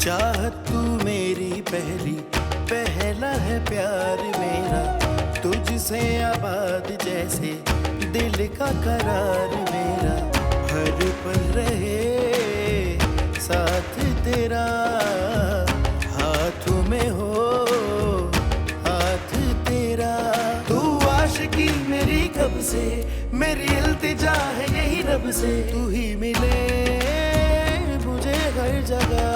चाहत तू मेरी पहली, पहला है प्यार मेरा, तुझसे आबाद जैसे दिल का करार मेरा, हर पल रहे साथ तेरा, हाथों में हो हाथ तेरा। तू आशिकी मेरी कब से, मेरी इल्तिजा है यही रब से, तू ही मिले मुझे हर जगह,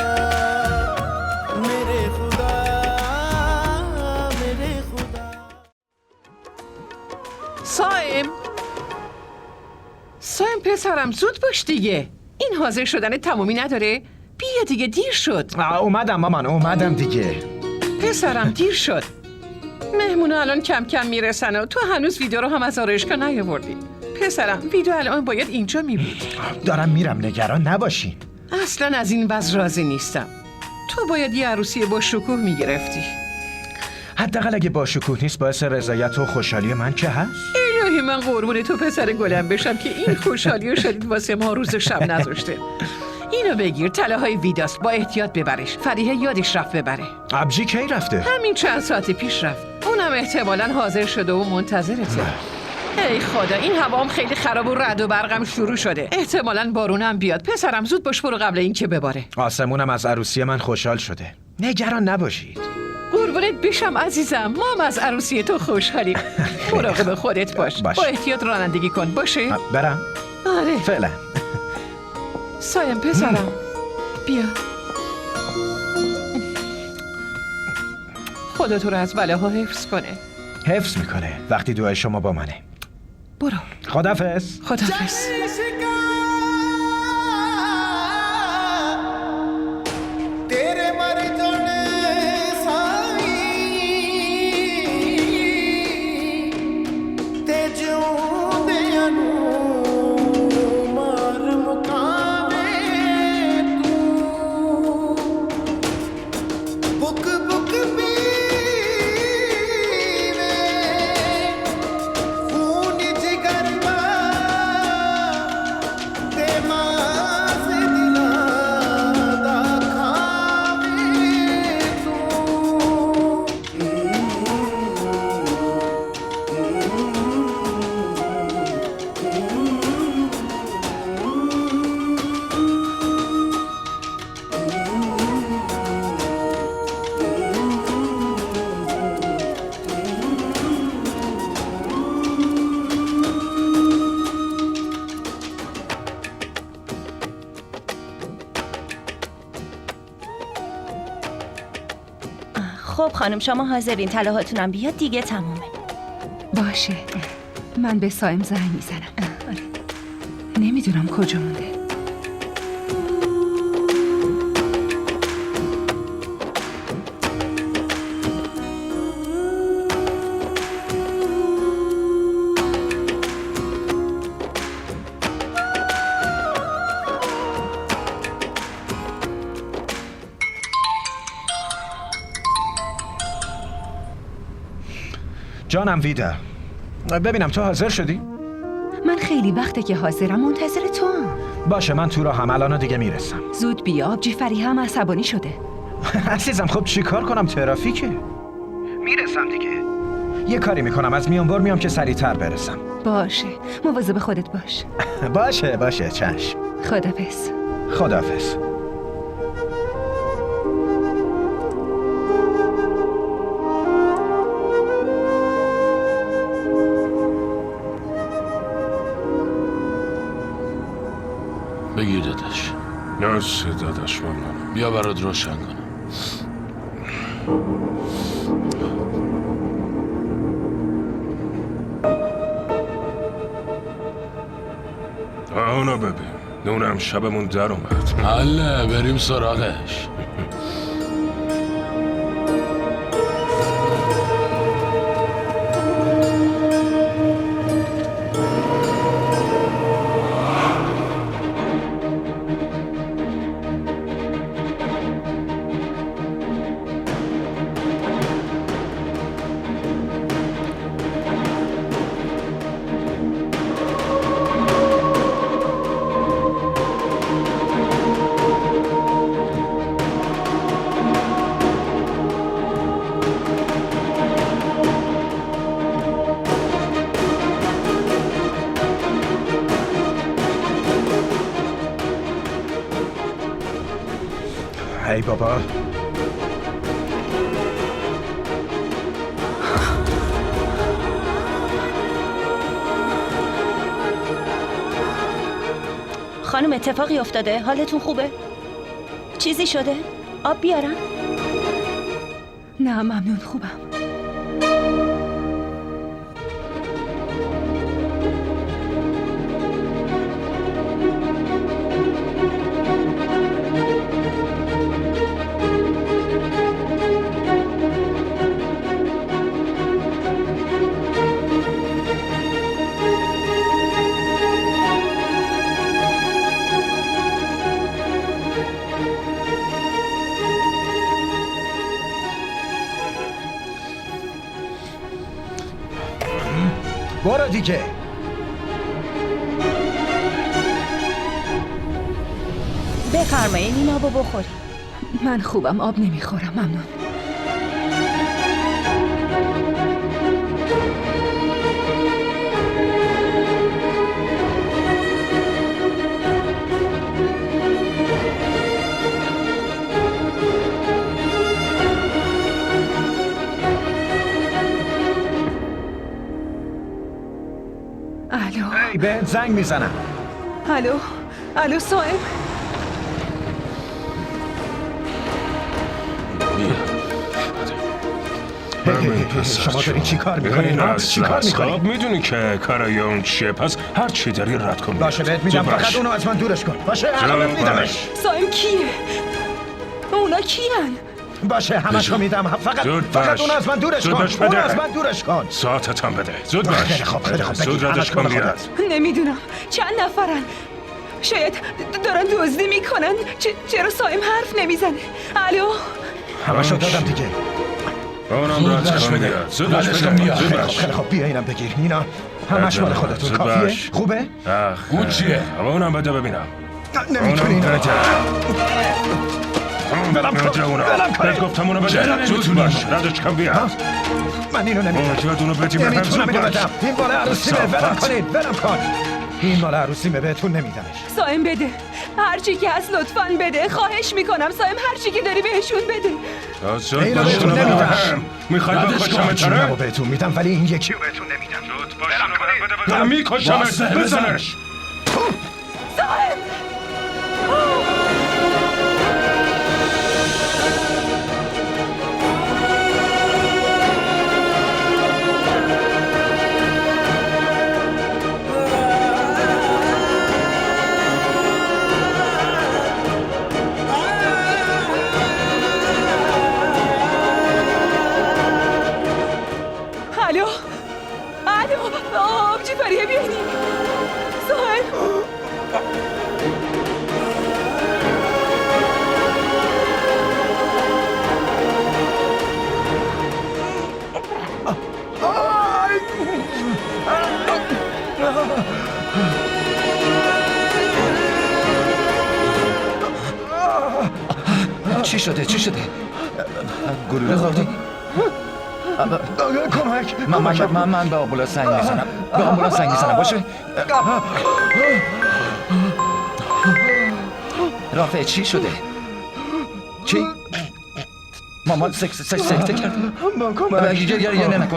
मेरे खुदा मेरे खुदा. سایم پسرم زود باش دیگه، این حاضر شدن تمومی نداره؟ بیا دیگه دیر شد. اومدم مامان، اومدم دیگه. پسرم دیر شد، مهمونا الان کم کم میرسن و تو هنوز ویدیو رو هم از آرایشگاه نیاوردی. پسرم ویدیو الان باید اینجا میبود. دارم میرم، نگران نباشین. اصلا از این وضع راضی نیستم. تو باید یه عروسی با شکوه میگرفتی. حداقل اگه با شکوه نیست باعث رضایت و خوشحالی من که هست. الهی من قربون تو پسر گلم بشم که این خوشحالی و شدید واسه ما روز و شب نذاشته. اینو بگیر، طلا های ویداست، با احتیاط ببرش. فریحه یادش رفت ببره. ابجی کی رفته؟ همین چند ساعت پیش رفت. اونم احتمالاً حاضر شده و منتظرته. ای خدا، این هوام خیلی خراب و رعد و برقم شروع شده. احتمالاً بارونم بیاد. پسرم زود باش برو قبل اینکه بباره. آسمونم از عروسی من خوشحال شده. نگران نباشید. قربونت بشم عزیزم، ما هم از عروسی تو خوشحالیم. مراقب خودت باش. با احتیاط رانندگی کن، باشه؟ برم؟ آره. فعلا. سایم پسرم بیا. خدا تو رو از بلاها حفظ کنه. حفظ میکنه وقتی دعای شما با منه. برو. خداحافظ. خداحافظ. خب خانم شما حاضرین، طلاهاتونم بیاد دیگه تمومه. باشه، من به سایم زنگ میزنم. نمیدونم کجا مونده. جانم ویدا، ببینم تو حاضر شدی؟ من خیلی وقته که حاضرم، منتظر تو هم. باشه، من تو راهم، الان دیگه میرسم. زود بیا، آبجی فریحه هم عصبانی شده. عزیزم خب چی کار کنم، ترافیکه. میرسم دیگه. یه کاری میکنم، از میانبر میام که سریعتر برسم. باشه، مواظب خودت باش. باشه چشم. خداحافظ. خداحافظ. بگیر داداش. ناشه داداش مامان. بیا برات روشن کنم. اونو ببین، نونم شبمون در اومد. حله، بریم سراغش. ای بابا. خانم اتفاقی افتاده؟ حالتون خوبه؟ چیزی شده؟ آب بیارم؟ نه ممنون خوبم. برو دیگه. بفرمایین این آبو بخورید. من خوبم، آب نمیخورم ممنون. الو ای بهت زنگ میزنم. الو صائم. شما داری چی کار میکنین؟ چی کار میکنین؟ میدونی که کارای اون چیه، پس هر چی داری رد کن. باشه بهت میدم، فقط اونو از من دورش کن. باشه همه میدمش. صائم کیه؟ اونا کیان؟ باشه همش رو میدم، فقط اونو از من دورش کن. اونو از من دورش کن. ساعتت هم بده. زود باش. خیلی خوب زود ردش کن بیاد. نمیدونم چند نفرن. شاید دارن دزدی میکنن. چرا صائم حرف نمیزنه؟ الو همش رو دادم دیگه. اونم ردش کن بیاد. زود باش بده. خیلی خوب بیا اینم بگیر. اینا همش مال خودتون. کافیه؟ خوبه؟ اون چیه؟ اونم بده ببینم. نمیتونی اینو بده. بلم کن. بهت گفتم اونو بده. زود باش. ردش کن بیاد. من اینو نمیتونم. اونو بدی به هم. نمیتونم اینو بدم. این مال عروسیمه. ولم کنید. ولم کن. این مال عروسیمه، بهتون نمیدمش. صائم بده، هرچی که هست لطفاً بده، خواهش میکنم صائم هرچی که داری بهشون بده. اینو بهتون نمیدم. میخوای بکشمت؟ اینو بهتون میدم ولی این یکی رو بهتون نمیدم. دارم میکشمت. بزنش. صائم الو آبجی فریه بیاینی. صائم چی شده؟ گلوله خوردی؟ کمک. من به آمبولانس زنگ میزنم. باشه؟ رافع چی شده؟ چی؟ مامان سکته کرد؟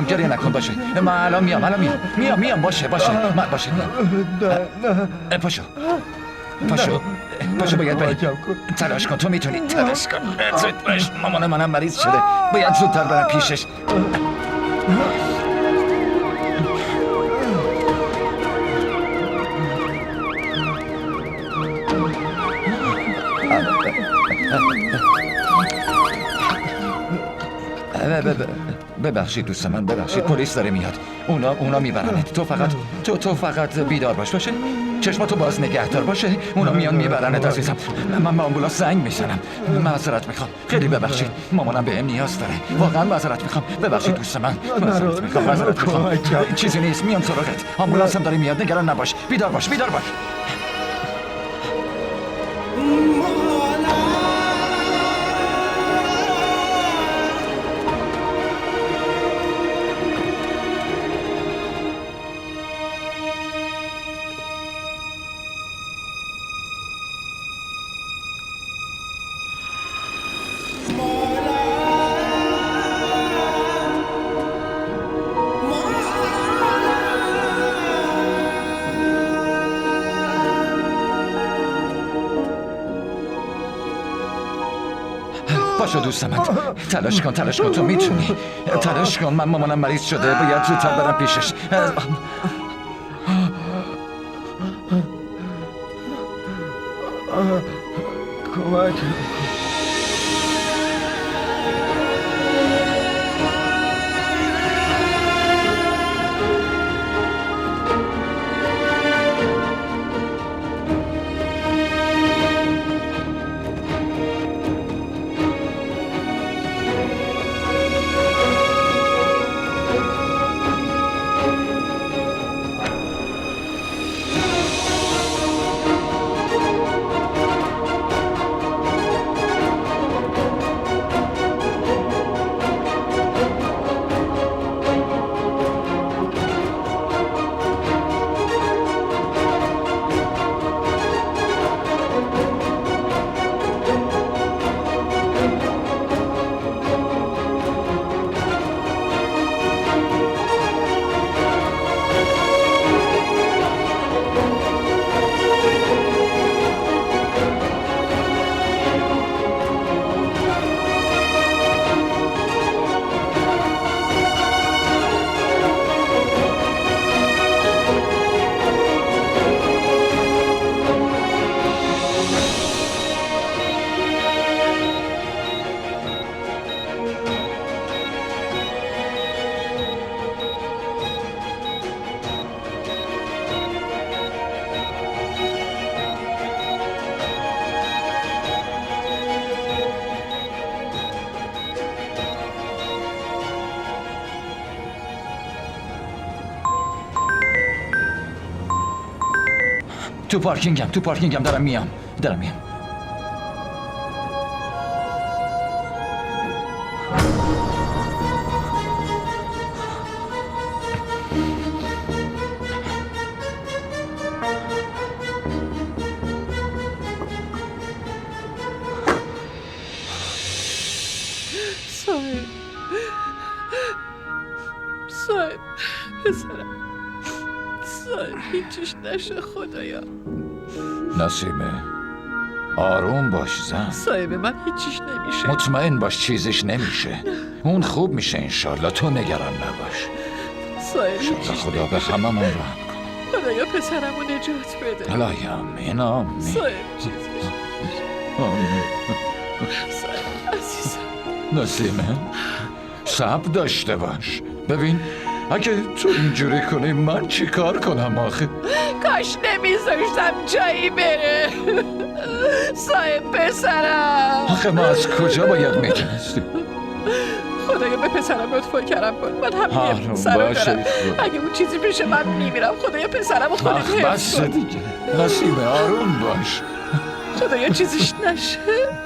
گریه نکن باشه. من الان میام باشه. پاشو باید بریم. تلاش کن، تو میتونی. تلاش کن. زود باش. مامان منم مریض شده، باید زودتر برم پیشش. ببخشید دوست من، ببخشید. پلیس داره میاد. اونا میبرنت. تو فقط بیدار باشه. چشماتو باز نگه دار باشه. اونا میان میبرنت عزیزم. من به آمبولانس زنگ میزنم. معذرت میخوام. خیلی ببخشید. مامانم بهم نیاز داره. واقعا معذرت میخوام. ببخشید دوست من. معذرت میخوام. چیزی نیست. میام سراغت. آمبولانس هم داره میاد. نگران نباش. بیدار باش. باشه دوست من. تلاش کن تو میتونی. تلاش کن. من مامانم مریض شده، باید زودتر برم پیشش. کمک. تو پارکینگم دارم میام. صاحب پسرم، صاحب هیچیش نشه خدایا. نسیمه آروم باش زن. صاحب من هیچیش نمیشه. مطمئن باش چیزش نمیشه. اون خوب میشه انشالله. تو نگران نباش. صاحب هیچیش خدا به نمیشه. هممون رحم کنه. خدایا پسرمو نجات بده. الهی آمین. صاحب چیزیش صاحب عزیزم. نسیمه صبر داشته باش. ببین اگه تو اینجوری کنی من چی کار کنم آخه؟ کاش نمیذاشتم جایی بره. صاحب پسرم. آخه ما از کجا باید میدونستیم؟ خدایا به پسرم لطف و کرم کن. من هم آروم یه سر باشه دارم. خدا. اگه اون چیزی پیش من میمیرم. خدایا پسرم و خودت حفظ بس کن. دیگه نسیمه آروم باش. خدایا چیزیش نشه.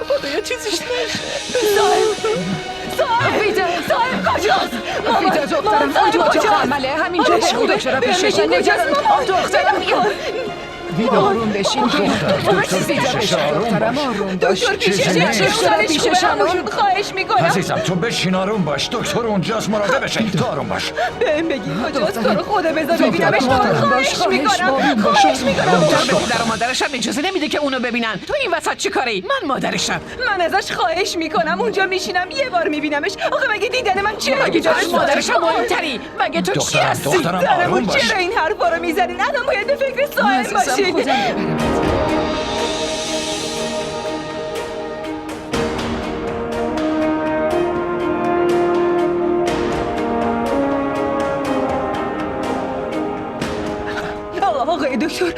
خدایا چیزیش نشه. صاحب کجاست؟ ویدا دخترم کجا عمله؟ همینجا بگو دکترم پیشش نگران. دخترم ویدا آروم بشین. دخترم آروم باش. دکتر پیشش خواهش میکنم. عزیزم تو بشین آروم باش. دکتر اونجاست مراقبش. تو آروم باش. بهم بگی کجاست؟ تو رو خدا بذار ببینمش. خواهش میکنم. پدر و مادرش هم اجازه نمیده که اونو ببینن. تو این وسط چی کاری؟ من مادرشم. من ازش خواهش میکنم. اونجا میشینم یه بار میبینمش. آخه مگه دیدن من چیه؟ مگه جاش مادرشم مهمتری؟ مگه تو چی هستی؟ دخترم آروم باش. چرا این حرفا رو میزنین؟ الان باید به فکر صاحب باشید. آقای دکتر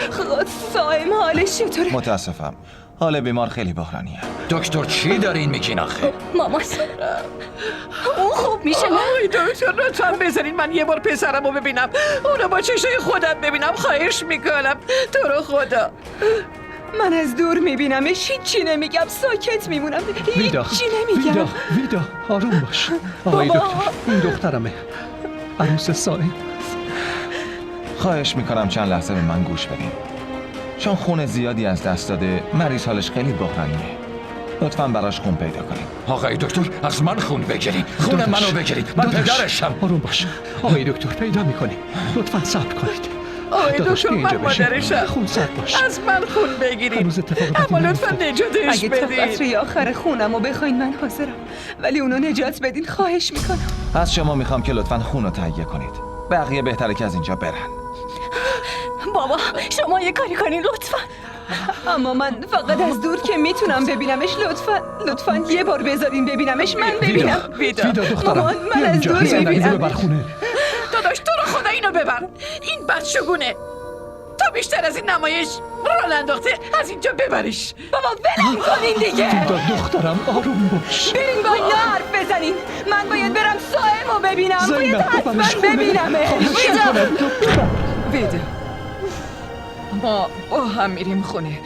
صاحب حالش چطوره؟ متاسفم حال بیمار خیلی بحرانیه. دکتر چی دارین میگین آخه؟ مامان اون خوب میشه نه؟ آی دکتر لطفا بذارین من یه بار پسرمو ببینم. اونو با چشای خودم ببینم. خواهش میکنم. تو رو خدا. من از دور میبینمش. هیچی نمیگم. ساکت میمونم. هیچی نمیگم. ویدا آروم باش. آقای دکتر این دخترمه، عروس صاحب. خواهش میکنم چند لحظه به من گوش بدین. چون خون زیادی از دست داده، مریض حالش خیلی بحرانیه. لطفاً براش خون پیدا کنیم. آقای دکتر از من خون بگیرین. خون منو بگیرین. من پدرشم. آروم باش. آقای دکتر پیدا میکنیم. لطفاً صبر کنید. آقای داداش دکتر اینجا من بشین. مادرشم. خون سرد باش. از من خون بگیرید. هنوز اتفاق بدی اما لطفا نیفتاده. نجاتش اگه تا بدید. قطره آخر خونم رو بخواین من حاضرم، ولی اونو نجات بدین خواهش میکنم. از شما میخوام که لطفاً خون رو تهیه کنید. بقیه بهتره که از اینجا برن. بابا شما یه کاری کنین لطفا. اما من فقط از دور که میتونم ببینمش. لطفا یه بار بذارین ببینمش. من ببینم. ویدا دخترم مامان، من بیا از اینجا. دور زندگی رو میبینم. ببر خونه. داداش تو رو خدا اینو ببر. این بدشگونه. تا بیشتر از این نمایش راه انداخته، از اینجا ببرش. بابا ولم کنین دیگه. ویدا دخترم آروم باش. بریم با اینا حرف بزنین. من باید برم سائمو ببینم. باید زینب ببرش حتما خونه. ببینمش. خواهش میکنم دخترم. ویدا ما با هم میریم خونه.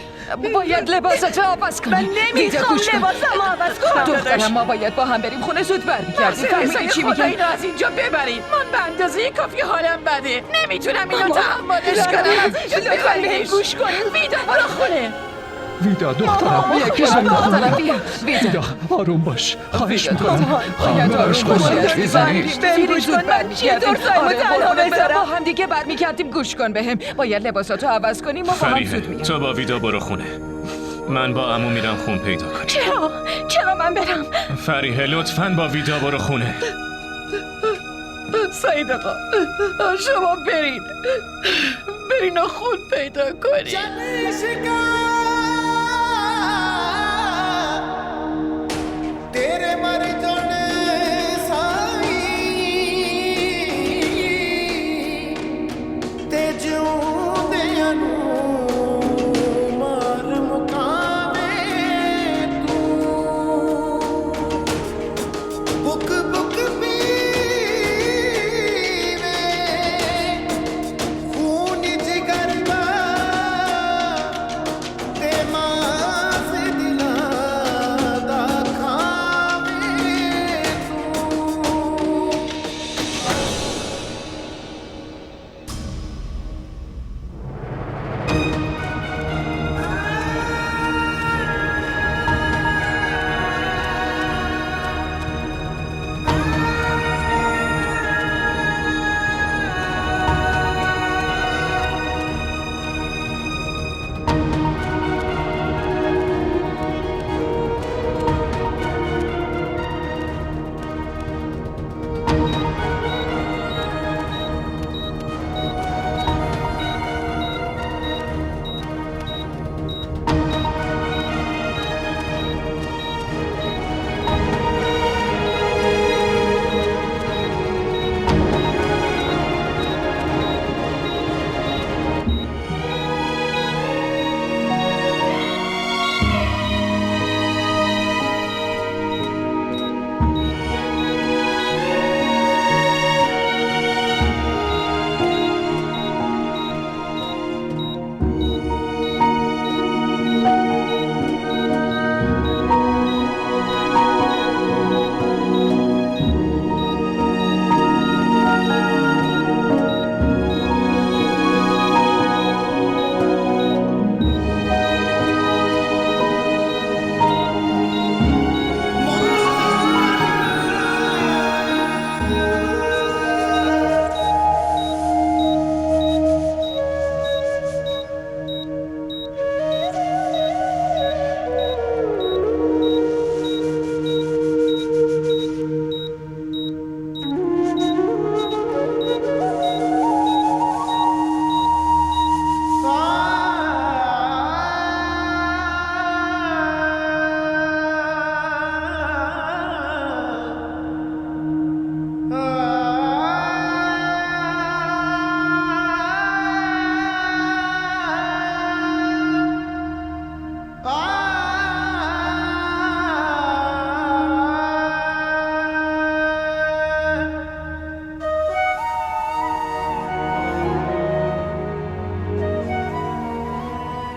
باید لباساتو عوض کنی. من نمیخوام لباسمو عوض کنم. دخترم ما باید با هم بریم خونه. زود برمیگردیم. فهمیدی چی میگم؟ اینو از اینجا ببرید. من به اندازه کافی حالم بده. نمیتونم اینو تحملش کنم. لطفا بهم گوش کنین. ویدا برو خونه. ویدا دخترم دخترم بیا. ویدا آروم باش. خواهش میکنم. باید آروم باشی. بهم گوش کن. من چطور سائمو تنها بذارم؟ با هم دیگه برمیگردیم. گوش کن بهم. باید لباساتو عوض کنیم و با هم زود میگم. تو با ویدا برو خونه. من با عمو میرم خون پیدا کنم. چرا من برم؟ فریحه لطفاً با ویدا برو خونه. سعید آقا شما برین و خون پیدا کنید. तेरे मर जाने साई ते जिउंदियां नूं मार मुकावे तू बुक बुक पीवे खून जिगर दा ते मास दिलां दा खावे तू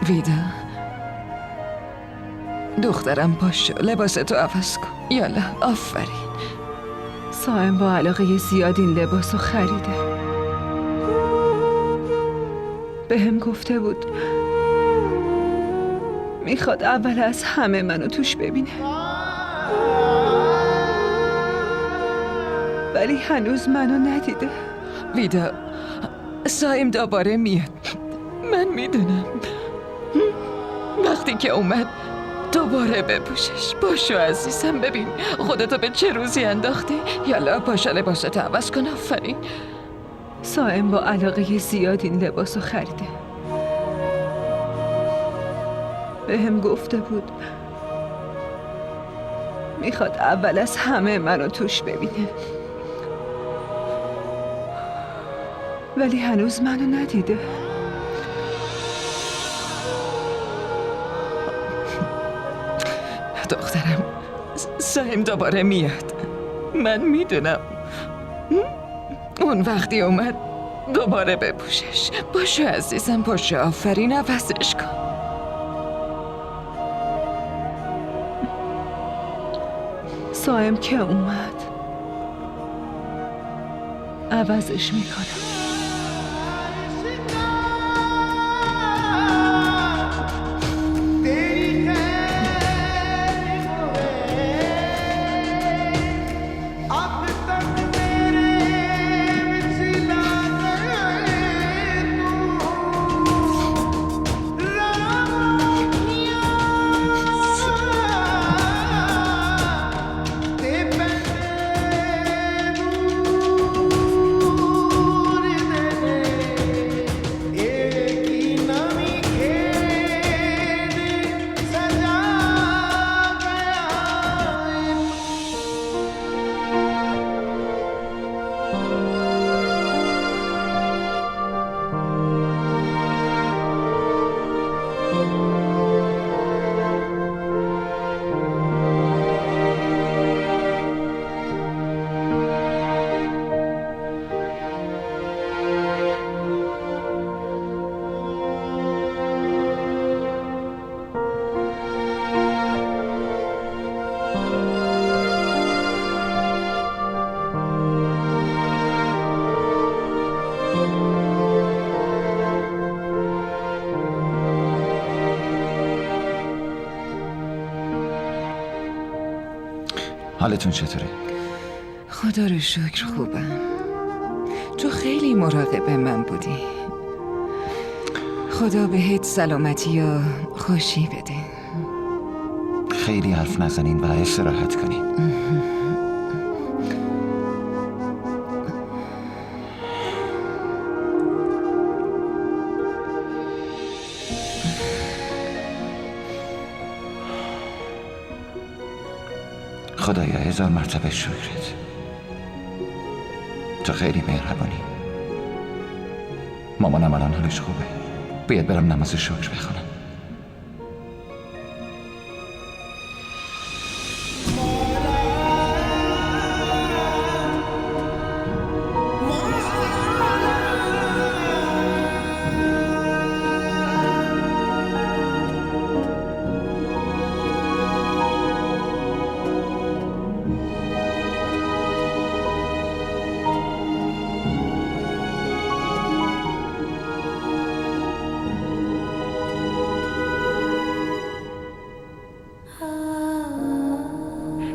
ویدا دخترم پاشو لباستو عوض کن. یالا آفرین. سائم با علاقه زیاد این لباسو خریده. بهم گفته بود میخواد اول از همه منو توش ببینه، ولی هنوز منو ندیده. ویدا سایم دوباره میاد. من میدونم. وقتی که اومد دوباره بپوشش. باشو عزیزم، ببین خودتو به چه روزی انداختی. یالا پاشا لباساتو عوض کن. آفرین. سایم با علاقه زیاد این لباسو خریده. بهم گفته بود میخواد اول از همه منو توش ببینه، ولی هنوز منو ندیده. دخترم، سایم دوباره میاد. من میدونم. اون وقتی اومد دوباره بپوشش. باشو عزیزم، باشو. آفرین، عوضش کن. سایم که اومد عوضش میکنم. حالتون چطوره؟ خدا رو شکر خوبم. تو خیلی مراقب من بودی. خدا بهت سلامتی و خوشی بده. خیلی حرف نزنین و استراحت کنین. خدایا 1000 مرتبه شکرت. تو خیلی مهربانی. مامانم الان حالش خوبه. باید برم نماز شکر بخونم.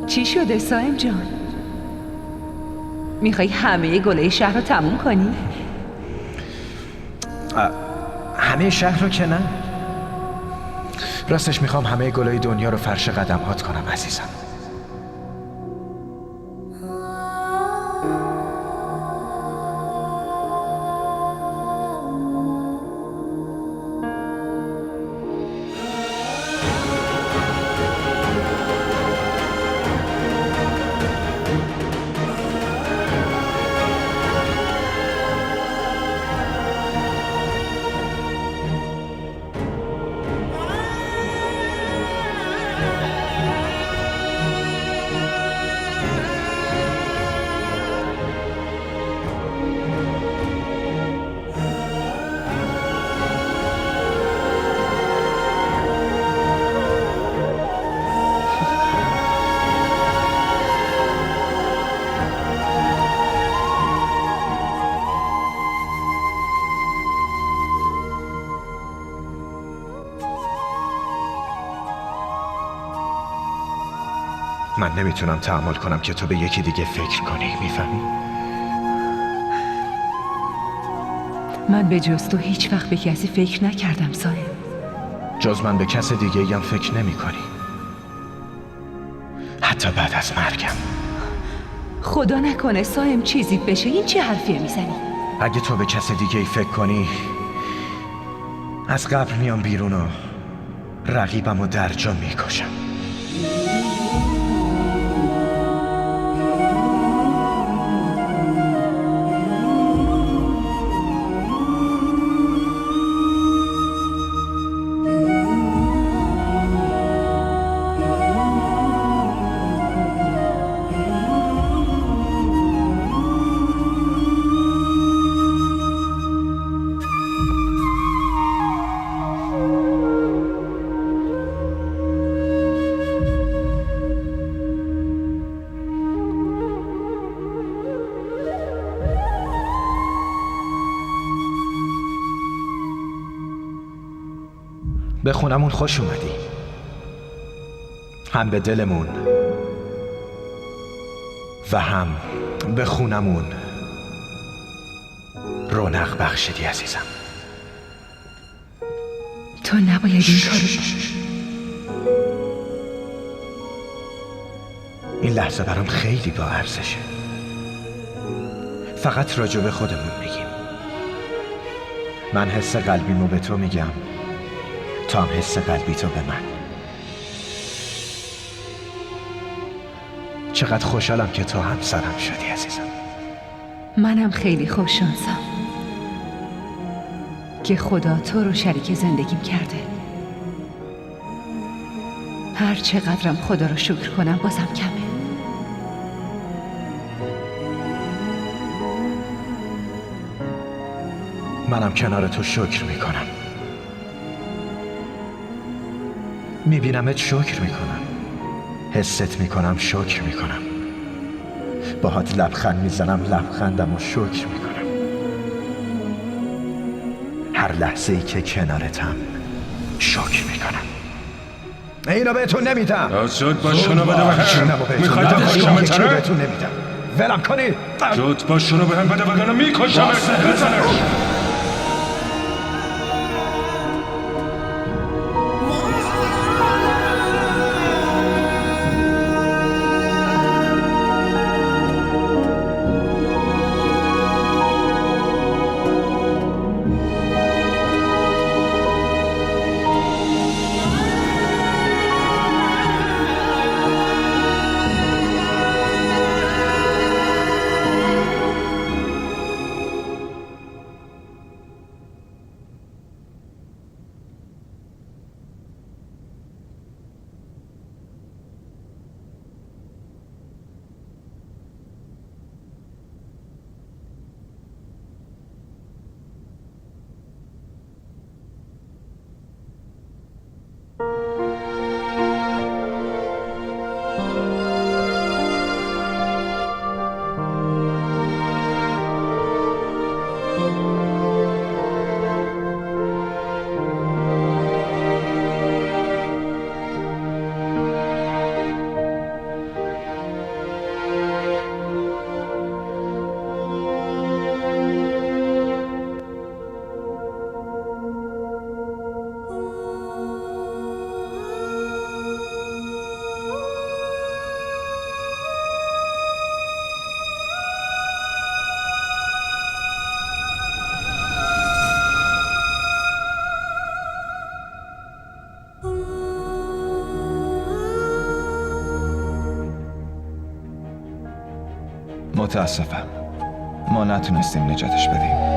چی شده سایم جان؟ میخوای همه گلای شهر رو تموم کنی؟ همه شهر رو که نه. راستش میخوام همه گلای دنیا رو فرش قدم‌هات کنم عزیزم. من نمیتونم تحمل کنم که تو به یکی دیگه فکر کنی، میفهمی؟ من به جز تو هیچ وقت به کسی فکر نکردم صاحب. جز من به کس دیگه هم فکر نمی کنی. حتی بعد از مرگم. خدا نکنه صاحب چیزی بشه. این چه حرفیه میزنی؟ اگه تو به کس دیگه فکر کنی از قبر میام بیرون و رقیبم و درجا میکشم. به خونمون خوش اومدی. هم به دلمون و هم به خونمون رونق بخشیدی عزیزم. تو نباید این کارو. این لحظه برام خیلی با ارزشه. فقط راجع به خودمون میگیم. من حس قلبیمو به تو میگم، تو هم حس قلبی تو به من. چقدر خوشحالم که تو همسرم شدی عزیزم. منم خیلی خوششانسم که خدا تو رو شریک زندگیم کرده. هر چقدرم خدا رو شکر کنم بازم کمه. منم کنار تو شکر میکنم. میبینمت شکر میکنم. حست میکنم شکر میکنم. باهات لبخند میزنم لبخندم و شکر میکنم. هر لحظه ای که کنارتم شکر میکنم. اینو بهتون نمیدم. زود باش شونو بده بهم. میخوای بکشم تره؟ بهتون نمیدم. ولم کنید. زود باش شونو بهم بده وگرنه میکشم. متاسفم ما نتونستیم نجاتش بدیم.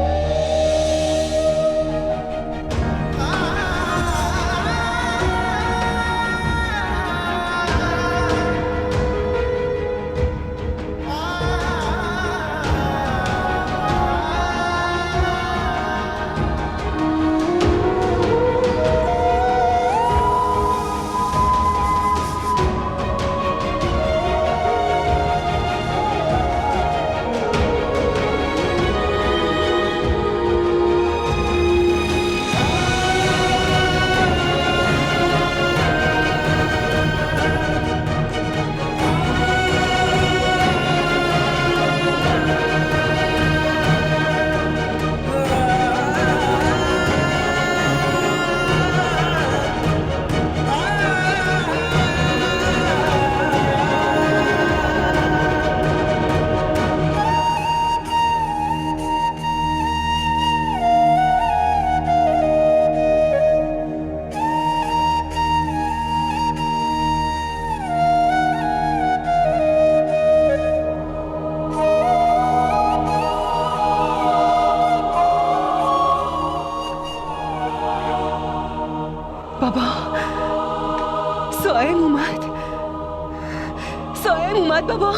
صایم اومد بابا.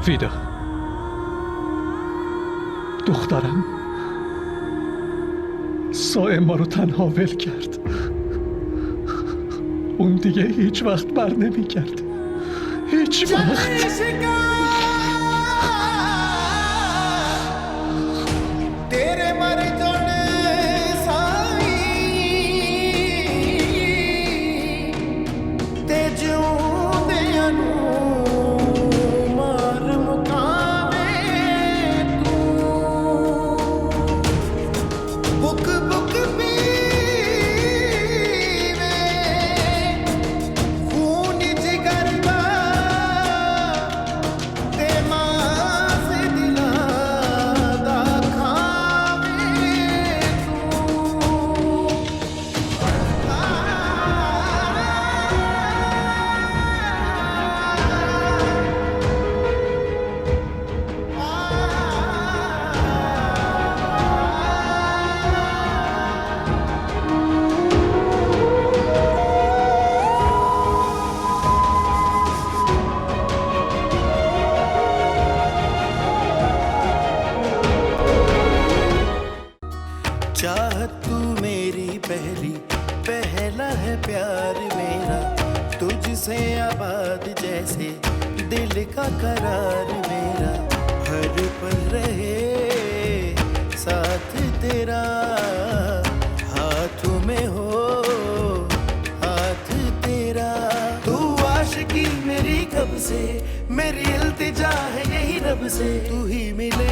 ویدا دخترم صائم ما رو تنها ول کرد. اون دیگه هیچ وقت بر نمیگرد. هیچ وقت. तेरे मर जाने साई ते जिउंदियां नूं मार मुकावे तू बुक बुक पीवे खून जिगर दा ते मास दिलां दा खावे चाहत तू मेरी पहली पहला है प्यार मेरा तुझसे आबाद जैसे दिल का करार मेरा हर पल रहे साथ तेरा हाथों में हो हाथ तेरा तू आशिकी मेरी कब से मेरी इल्तिजा है यही रब से तू ही मिले